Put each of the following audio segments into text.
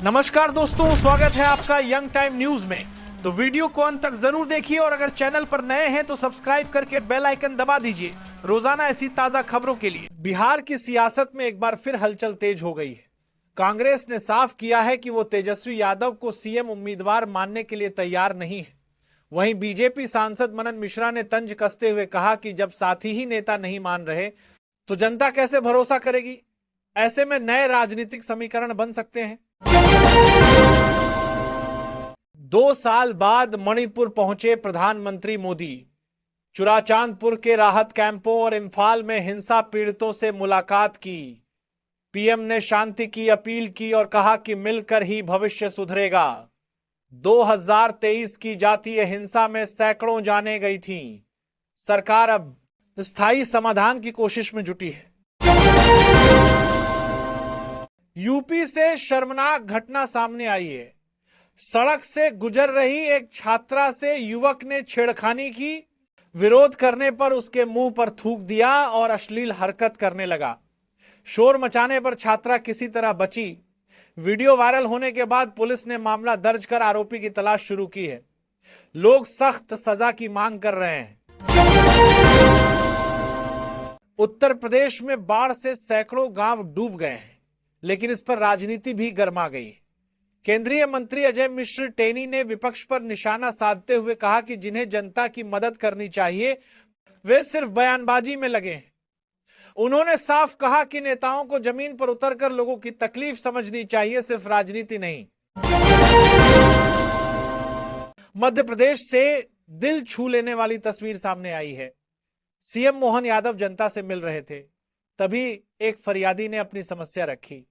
नमस्कार दोस्तों, स्वागत है आपका यंग टाइम न्यूज में। तो वीडियो को अंत तक जरूर देखिए और अगर चैनल पर नए हैं तो सब्सक्राइब करके बेल आइकन दबा दीजिए रोजाना ऐसी ताजा खबरों के लिए। बिहार की सियासत में एक बार फिर हलचल तेज हो गई है। कांग्रेस ने साफ किया है कि वो तेजस्वी यादव को सीएम उम्मीदवार मानने के लिए तैयार नहीं है। वहीं बीजेपी सांसद मनन मिश्रा ने तंज कसते हुए कहा कि जब साथी ही नेता नहीं मान रहे तो जनता कैसे भरोसा करेगी। ऐसे में नए राजनीतिक समीकरण बन सकते हैं। 2 साल बाद मणिपुर पहुंचे प्रधानमंत्री मोदी। चुराचांदपुर के राहत कैंपों और इम्फाल में हिंसा पीड़ितों से मुलाकात की। पीएम ने शांति की अपील की और कहा कि मिलकर ही भविष्य सुधरेगा। 2023 की जातीय हिंसा में सैकड़ों जानें गई थीं। सरकार अब स्थायी समाधान की कोशिश में जुटी है। यूपी से शर्मनाक घटना सामने आई है। सड़क से गुजर रही एक छात्रा से युवक ने छेड़खानी की। विरोध करने पर उसके मुंह पर थूक दिया और अश्लील हरकत करने लगा। शोर मचाने पर छात्रा किसी तरह बची। वीडियो वायरल होने के बाद पुलिस ने मामला दर्ज कर आरोपी की तलाश शुरू की है। लोग सख्त सजा की मांग कर रहे हैं। उत्तर प्रदेश में बाढ़ से सैकड़ों गांव डूब गए हैं, लेकिन इस पर राजनीति भी गर्मा गई। केंद्रीय मंत्री अजय मिश्र टेनी ने विपक्ष पर निशाना साधते हुए कहा कि जिन्हें जनता की मदद करनी चाहिए वे सिर्फ बयानबाजी में लगे हैं। उन्होंने साफ कहा कि नेताओं को जमीन पर उतरकर लोगों की तकलीफ समझनी चाहिए, सिर्फ राजनीति नहीं। मध्य प्रदेश से दिल छू लेने वाली तस्वीर सामने आई है। सीएम मोहन यादव जनता से मिल रहे थे, तभी एक फरियादी ने अपनी समस्या रखी।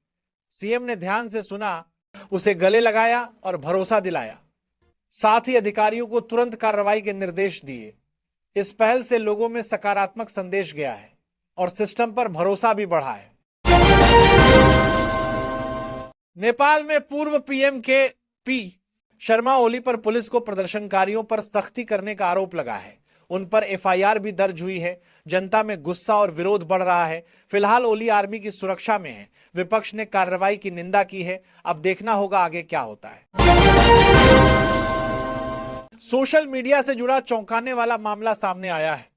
सीएम ने ध्यान से सुना, उसे गले लगाया और भरोसा दिलाया। साथ ही अधिकारियों को तुरंत कार्रवाई के निर्देश दिए। इस पहल से लोगों में सकारात्मक संदेश गया है और सिस्टम पर भरोसा भी बढ़ा है। नेपाल में पूर्व पीएम के पी शर्मा ओली पर पुलिस को प्रदर्शनकारियों पर सख्ती करने का आरोप लगा है। उन पर एफआईआर भी दर्ज हुई है। जनता में गुस्सा और विरोध बढ़ रहा है। फिलहाल ओली आर्मी की सुरक्षा में है। विपक्ष ने कार्रवाई की निंदा की है। अब देखना होगा आगे क्या होता है। सोशल मीडिया से जुड़ा चौंकाने वाला मामला सामने आया है।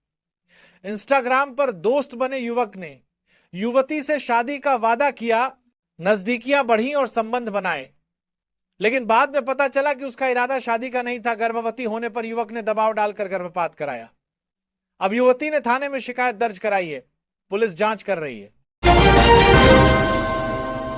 इंस्टाग्राम पर दोस्त बने युवक ने युवती से शादी का वादा किया, नजदीकियां बढ़ी और संबंध बनाए, लेकिन बाद में पता चला कि उसका इरादा शादी का नहीं था। गर्भवती होने पर युवक ने दबाव डालकर गर्भपात कराया। अब युवती ने थाने में शिकायत दर्ज कराई है। पुलिस जांच कर रही है।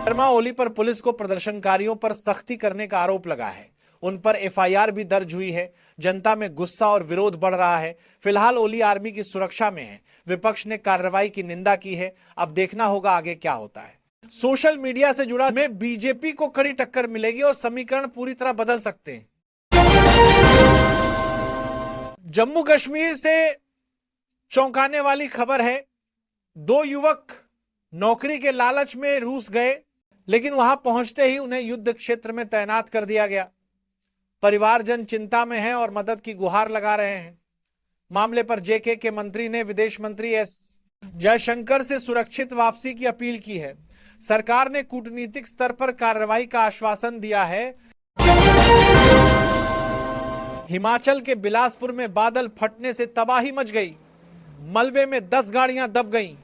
शर्मा ओली पर पुलिस को प्रदर्शनकारियों पर सख्ती करने का आरोप लगा है। उन पर एफआईआर भी दर्ज हुई है। जनता में गुस्सा और विरोध बढ़ रहा है। फिलहाल ओली आर्मी की सुरक्षा में है। विपक्ष ने कार्रवाई की निंदा की है। अब देखना होगा आगे क्या होता है। सोशल मीडिया से जुड़ा में बीजेपी को कड़ी टक्कर मिलेगी और समीकरण पूरी तरह बदल सकते हैं। जम्मू कश्मीर से चौंकाने वाली खबर है। 2 युवक नौकरी के लालच में रूस गए, लेकिन वहां पहुंचते ही उन्हें युद्ध क्षेत्र में तैनात कर दिया गया। परिवारजन चिंता में हैं और मदद की गुहार लगा रहे हैं। मामले पर जेके के मंत्री ने विदेश मंत्री एस जयशंकर से सुरक्षित वापसी की अपील की है। सरकार ने कूटनीतिक स्तर पर कार्रवाई का आश्वासन दिया है। हिमाचल के बिलासपुर में बादल फटने से तबाही मच गई। मलबे में 10 गाड़ियां दब गईं।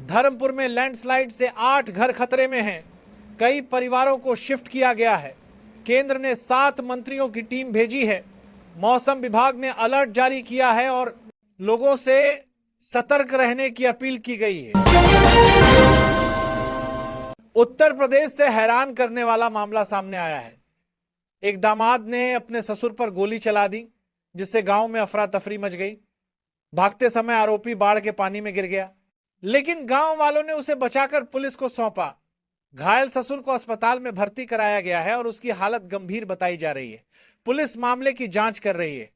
धर्मपुर में लैंडस्लाइड से 8 घर खतरे में हैं। कई परिवारों को शिफ्ट किया गया है। केंद्र ने 7 मंत्रियों की टीम भेजी है। मौसम विभाग ने अलर्ट जारी किया है और लोगों से सतर्क रहने की अपील की गई है। उत्तर प्रदेश से हैरान करने वाला मामला सामने आया है। एक दामाद ने अपने ससुर पर गोली चला दी, जिससे गांव में अफरा तफरी मच गई। भागते समय आरोपी बाढ़ के पानी में गिर गया, लेकिन गांव वालों ने उसे बचाकर पुलिस को सौंपा। घायल ससुर को अस्पताल में भर्ती कराया गया है और उसकी हालत गंभीर बताई जा रही है। पुलिस मामले की जांच कर रही है।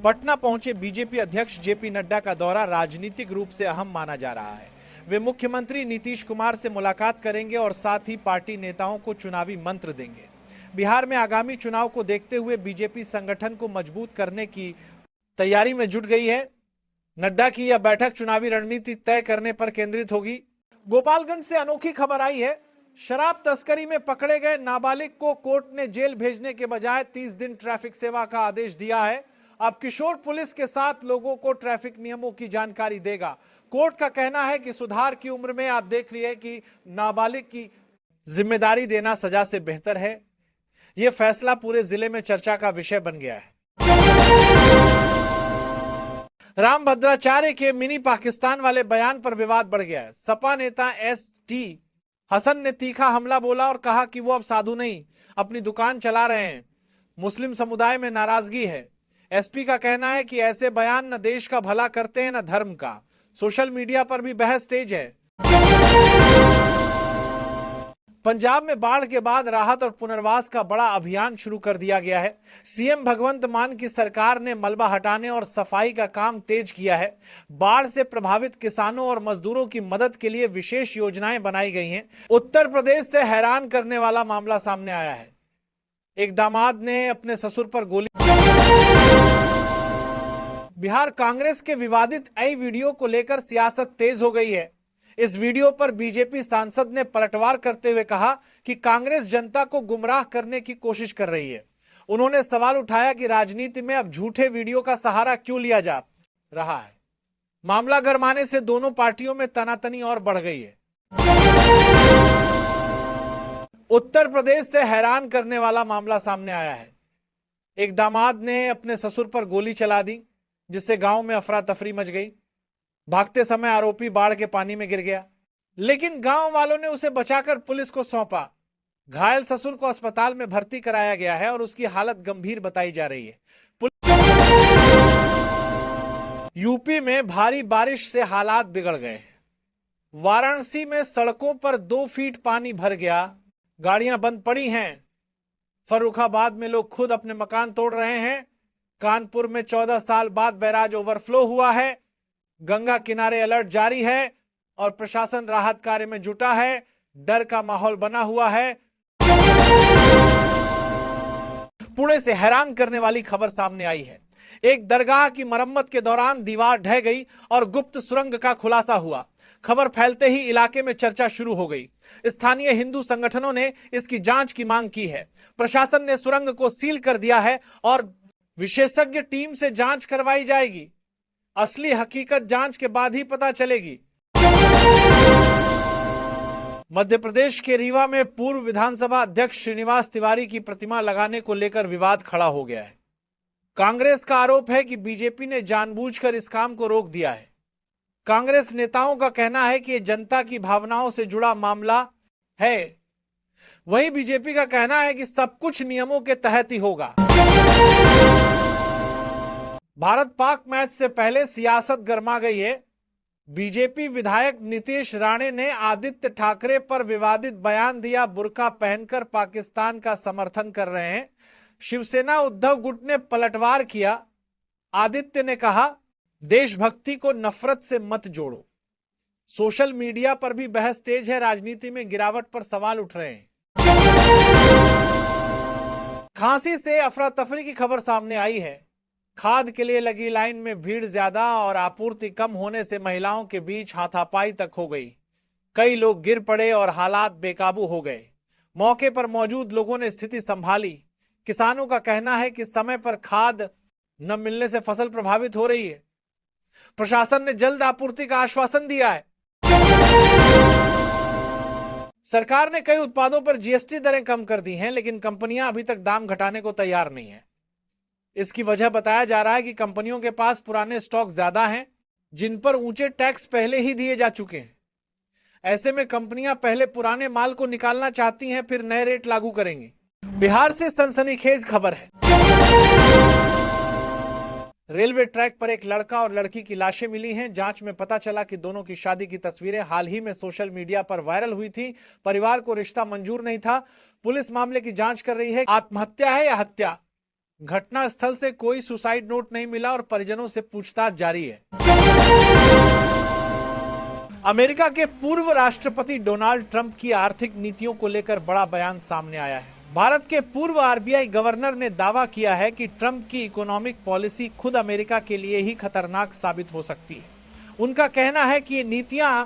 पटना पहुंचे बीजेपी अध्यक्ष जेपी नड्डा का दौरा राजनीतिक रूप से अहम माना जा रहा है। वे मुख्यमंत्री नीतीश कुमार से मुलाकात करेंगे और साथ ही पार्टी नेताओं को चुनावी मंत्र देंगे। बिहार में आगामी चुनाव को देखते हुए बीजेपी संगठन को मजबूत करने की तैयारी में जुट गई है। नड्डा की यह बैठक चुनावी रणनीति तय करने पर केंद्रित होगी। गोपालगंज से अनोखी खबर आई है। शराब तस्करी में पकड़े गए नाबालिग को कोर्ट ने जेल भेजने के बजाय 30 दिन ट्रैफिक सेवा का आदेश दिया है। अब किशोर पुलिस के साथ लोगों को ट्रैफिक नियमों की जानकारी देगा। कोर्ट का कहना है कि सुधार की उम्र में आप देख लिए कि नाबालिग की जिम्मेदारी देना सजा से बेहतर है। यह फैसला पूरे जिले में चर्चा का विषय बन गया है। राम भद्राचार्य के मिनी पाकिस्तान वाले बयान पर विवाद बढ़ गया है। सपा नेता एसटी हसन ने तीखा हमला बोला और कहा कि वो अब साधु नहीं, अपनी दुकान चला रहे हैं। मुस्लिम समुदाय में नाराजगी है। एसपी का कहना है कि ऐसे बयान न देश का भला करते हैं न धर्म का। सोशल मीडिया पर भी बहस तेज है। पंजाब में बाढ़ के बाद राहत और पुनर्वास का बड़ा अभियान शुरू कर दिया गया है। सीएम भगवंत मान की सरकार ने मलबा हटाने और सफाई का काम तेज किया है। बाढ़ से प्रभावित किसानों और मजदूरों की मदद के लिए विशेष योजनाएं बनाई गई हैं। उत्तर प्रदेश से हैरान करने वाला मामला सामने आया है। एक दामाद ने अपने ससुर पर गोली। बिहार कांग्रेस के विवादित आई वीडियो को लेकर सियासत तेज हो गई है। इस वीडियो पर बीजेपी सांसद ने पलटवार करते हुए कहा कि कांग्रेस जनता को गुमराह करने की कोशिश कर रही है। उन्होंने सवाल उठाया कि राजनीति में अब झूठे वीडियो का सहारा क्यों लिया जा रहा है। मामला गरमाने से दोनों पार्टियों में तनातनी और बढ़ गई है। उत्तर प्रदेश से हैरान करने वाला मामला सामने आया है। एक दामाद ने अपने ससुर पर गोली चला दी, जिससे गांव में अफरा तफरी मच गई। भागते समय आरोपी बाढ़ के पानी में गिर गया, लेकिन गांव वालों ने उसे बचाकर पुलिस को सौंपा। घायल ससुर को अस्पताल में भर्ती कराया गया है और उसकी हालत गंभीर बताई जा रही है। यूपी में भारी बारिश से हालात बिगड़ गए। वाराणसी में सड़कों पर 2 फीट पानी भर गया, गाड़ियां बंद पड़ी हैं। फर्रुखाबाद में लोग खुद अपने मकान तोड़ रहे हैं। कानपुर में 14 साल बाद बैराज ओवरफ्लो हुआ है। गंगा किनारे अलर्ट जारी है और प्रशासन राहत कार्य में जुटा है। डर का माहौल बना हुआ है। पुणे से हैरान करने वाली खबर सामने आई है। एक दरगाह की मरम्मत के दौरान दीवार ढह गई और गुप्त सुरंग का खुलासा हुआ। खबर फैलते ही इलाके में चर्चा शुरू हो गई। स्थानीय हिंदू संगठनों ने इसकी जांच की मांग की है। प्रशासन ने सुरंग को सील कर दिया है और विशेषज्ञ टीम से जांच करवाई जाएगी। असली हकीकत जांच के बाद ही पता चलेगी। मध्य प्रदेश के रीवा में पूर्व विधानसभा अध्यक्ष श्रीनिवास तिवारी की प्रतिमा लगाने को लेकर विवाद खड़ा हो गया है। कांग्रेस का आरोप है कि बीजेपी ने जानबूझकर इस काम को रोक दिया है। कांग्रेस नेताओं का कहना है कि यह जनता की भावनाओं से जुड़ा मामला है। वहीं बीजेपी का कहना है कि सब कुछ नियमों के तहत ही होगा। भारत पाक मैच से पहले सियासत गर्मा गई है। बीजेपी विधायक नीतीश राणे ने आदित्य ठाकरे पर विवादित बयान दिया। बुर्का पहनकर पाकिस्तान का समर्थन कर रहे हैं। शिवसेना उद्धव गुट ने पलटवार किया। आदित्य ने कहा, देशभक्ति को नफरत से मत जोड़ो। सोशल मीडिया पर भी बहस तेज है। राजनीति में गिरावट पर सवाल उठ रहे हैं। खांसी से अफरा तफरी की खबर सामने आई है। खाद के लिए लगी लाइन में भीड़ ज्यादा और आपूर्ति कम होने से महिलाओं के बीच हाथापाई तक हो गई। कई लोग गिर पड़े और हालात बेकाबू हो गए। मौके पर मौजूद लोगों ने स्थिति संभाली। किसानों का कहना है कि समय पर खाद न मिलने से फसल प्रभावित हो रही है। प्रशासन ने जल्द आपूर्ति का आश्वासन दिया है। सरकार ने कई उत्पादों पर जीएसटी दरें कम कर दी हैं, लेकिन कंपनियां अभी तक दाम घटाने को तैयार नहीं है। इसकी वजह बताया जा रहा है कि कंपनियों के पास पुराने स्टॉक ज्यादा हैं, जिन पर ऊंचे टैक्स पहले ही दिए जा चुके हैं। ऐसे में कंपनियां पहले पुराने माल को निकालना चाहती हैं, फिर नए रेट लागू करेंगी। बिहार से सनसनीखेज खबर है। रेलवे ट्रैक पर एक लड़का और लड़की की लाशें मिली हैं। जांच में पता चला कि दोनों की शादी की तस्वीरें हाल ही में सोशल मीडिया पर वायरल हुई थी। परिवार को रिश्ता मंजूर नहीं था। पुलिस मामले की जांच कर रही है। आत्महत्या है या हत्या? घटना स्थल से कोई सुसाइड नोट नहीं मिला और परिजनों से पूछताछ जारी है। अमेरिका के पूर्व राष्ट्रपति डोनाल्ड ट्रंप की आर्थिक नीतियों को लेकर बड़ा बयान सामने आया है। भारत के पूर्व आरबीआई गवर्नर ने दावा किया है कि ट्रंप की इकोनॉमिक पॉलिसी खुद अमेरिका के लिए ही खतरनाक साबित हो सकती है। उनका कहना है कि ये नीतियां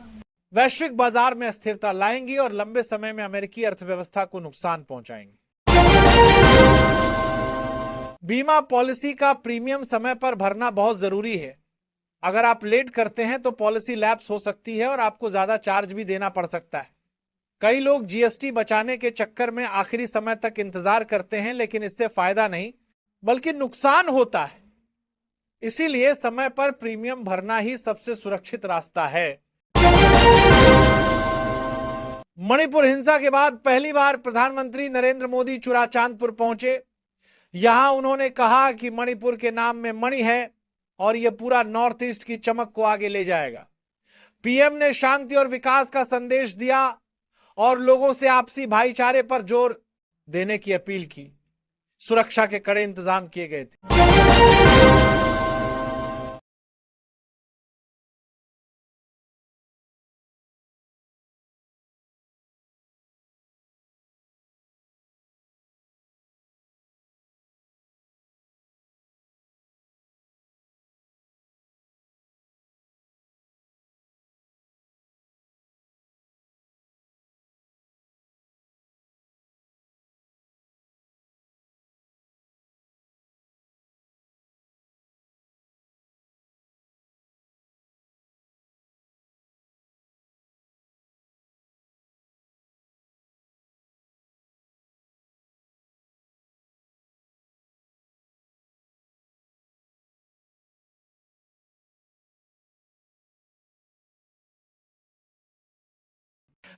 वैश्विक बाजार में अस्थिरता लाएंगी और लंबे समय में अमेरिकी अर्थव्यवस्था को नुकसान पहुंचाएंगी। बीमा पॉलिसी का प्रीमियम समय पर भरना बहुत जरूरी है। अगर आप लेट करते हैं तो पॉलिसी लैप्स हो सकती है और आपको ज्यादा चार्ज भी देना पड़ सकता है। कई लोग जीएसटी बचाने के चक्कर में आखिरी समय तक इंतजार करते हैं, लेकिन इससे फायदा नहीं बल्कि नुकसान होता है। इसीलिए समय पर प्रीमियम भरना ही सबसे सुरक्षित रास्ता है। मणिपुर हिंसा के बाद पहली बार प्रधानमंत्री नरेंद्र मोदी चुराचांदपुर पहुंचे। यहां उन्होंने कहा कि मणिपुर के नाम में मणि है और यह पूरा नॉर्थ ईस्ट की चमक को आगे ले जाएगा। पीएम ने शांति और विकास का संदेश दिया और लोगों से आपसी भाईचारे पर जोर देने की अपील की। सुरक्षा के कड़े इंतजाम किए गए थे।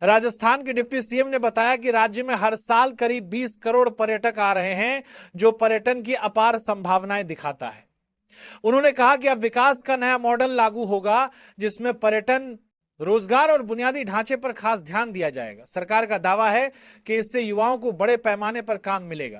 राजस्थान के डिप्टी सीएम ने बताया कि राज्य में हर साल करीब 20 करोड़ पर्यटक आ रहे हैं, जो पर्यटन की अपार संभावनाएं दिखाता है। उन्होंने कहा कि अब विकास का नया मॉडल लागू होगा, जिसमें पर्यटन, रोजगार और बुनियादी ढांचे पर खास ध्यान दिया जाएगा। सरकार का दावा है कि इससे युवाओं को बड़े पैमाने पर काम मिलेगा।